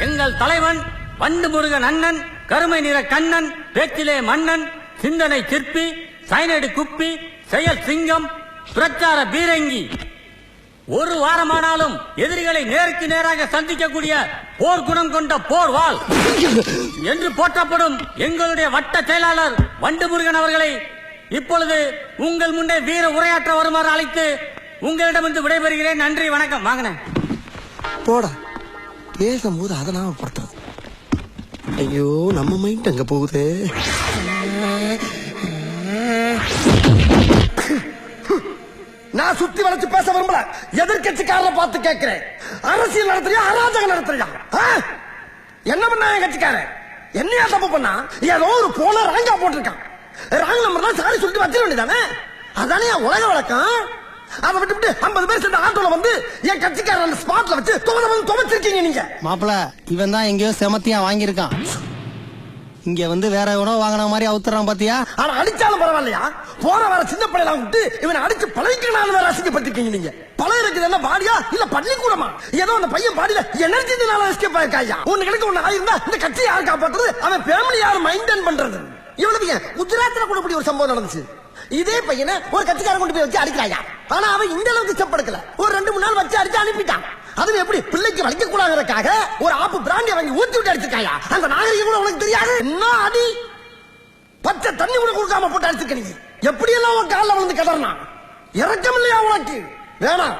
எங்கள் தலைவன் வண்டு முருகன் அண்ணன், கருமை நிற கண்ணன், பேச்சிலே மன்னன், சிந்தனை சிற்பி, சைனடு குப்பி, செயல் சிங்கம், பிரச்சார பீரங்கி. ஒரு வாரமானாலும் எதிரிகளை நேருக்கு நேராக சந்திக்கக்கூடிய போர் குணம் கொண்ட போர் வாள் என்று போற்றப்படும் எங்களுடைய வட்ட செயலாளர் வண்டு முருகன் அவர்களை இப்பொழுது உங்கள் முன்னே வீர உரையாற்ற வருமாறு அழைத்து உங்களிடமிருந்து விடைபெறுகிறேன். நன்றி, வணக்கம். வாங்கின போடா, பேசும்போது அதை நாம படுத்துறது. ஐயோ, நம்ம மைண்ட் அங்க போகுது. நான் சுத்தி வளைச்சு பேச விரும்பல. எதிர்கட்சிக்காரரை பார்த்து கேட்கிறேன், அரசியல் நடத்துறியா அராஜகம் நடத்துறியா? என்ன பண்ணா என் கட்சிக்காரன்? என்னையா தப்பு பண்ணா? ஏதோ ஒரு போன ராங்கா போட்டிருக்கான். ராங் நம்பர் தான் சாரி சொல்லிட்டு வச்சிட வேண்டியதானே? அதானே உலக வழக்கம். அதை விட்டு 50 பேர் சேர்ந்த ஆட்டோல வந்து என் கட்சிக்காரன் அந்த ஸ்பாட்ல வச்சு துவச்சிருக்கீங்க நீங்க. மாப்பிள, இவன் தான் எங்கேயோ செமத்தியா வாங்கியிருக்கான். இங்க வந்து வேற உணவு வாங்கின மாதிரி அவுத்துறான் பாத்தியா? ஆனா அடிச்சாலும் பரவாயில்லையா? போற வர சின்ன பிள்ளைலாம் விட்டு இவனை அடிச்சு பழகிக்கணும் வேற அசிங்கப்பட்டிருக்கீங்க நீங்க. பழம் இருக்குது என்ன பாடியா இல்ல பள்ளிக்கூடமா? ஏதோ அந்த பையன் பாடியில எனர்ஜினால எஸ்கேப் ஆயிருக்காயா? ஒண்ணு கிடைக்க ஒண்ணு ஆயிருந்தா இந்த கட்சி யாரு காப்பாற்றுறது? அவன் ஃபேமிலி யாரு மெயின்டைன் பண்றது? இவ்வளவு குஜராத்ல கூட இப்படி ஒரு சம்பவம் நடந்துச்சு. இதே பையனை ஒரு கட்சிக்காரன் கொண்டு போய் வச்சு அடிக்கிறாயா? ஆனா அவன் இந்த அளவுக்கு செப்படுக்கல. ஒரு 2-3 நாள் வச்சு அடிச்சு அனுப்பிட்டான். அது எப்படி பிள்ளைக்கு வலிக்க கூடாதுக்காக ஒரு ஆப்பு பிராண்டி வாங்கி ஊத்தி விட்டு அடிச்சிருக்காயா? அந்த நாகரிகம் கூட உனக்கு தெரியாது. என்ன அடி, பச்சை தண்ணி கூட கொடுக்காம போட்டு அடிச்சிருக்க. நீ எப்படி எல்லாம் உன் காலில் விழுந்து கதறனா? இறக்கம் இல்லையா உனக்கு? வேணாம்,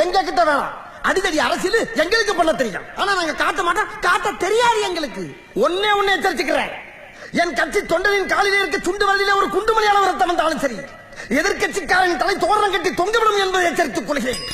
எங்க கிட்ட வேணாம். அடிதடி அரசியல் எங்களுக்கு பண்ண தெரியும். ஆனா நாங்க காட்ட மாட்டோம், காட்ட தெரியாது எங்களுக்கு. ஒன்னே எச்சரிச்சுக்கிறேன், என் கட்சி தொண்டரின் காலிலே இருக்க சுண்டு வழியில ஒரு குண்டுமணியான ரத்தம் வந்தாலும் சரி, எதிர்கட்சிக்காரன் தலை தோரணம் கட்டி தொங்கவிடும் என்பதை எச்சரித்துக் கொள்கிறேன்.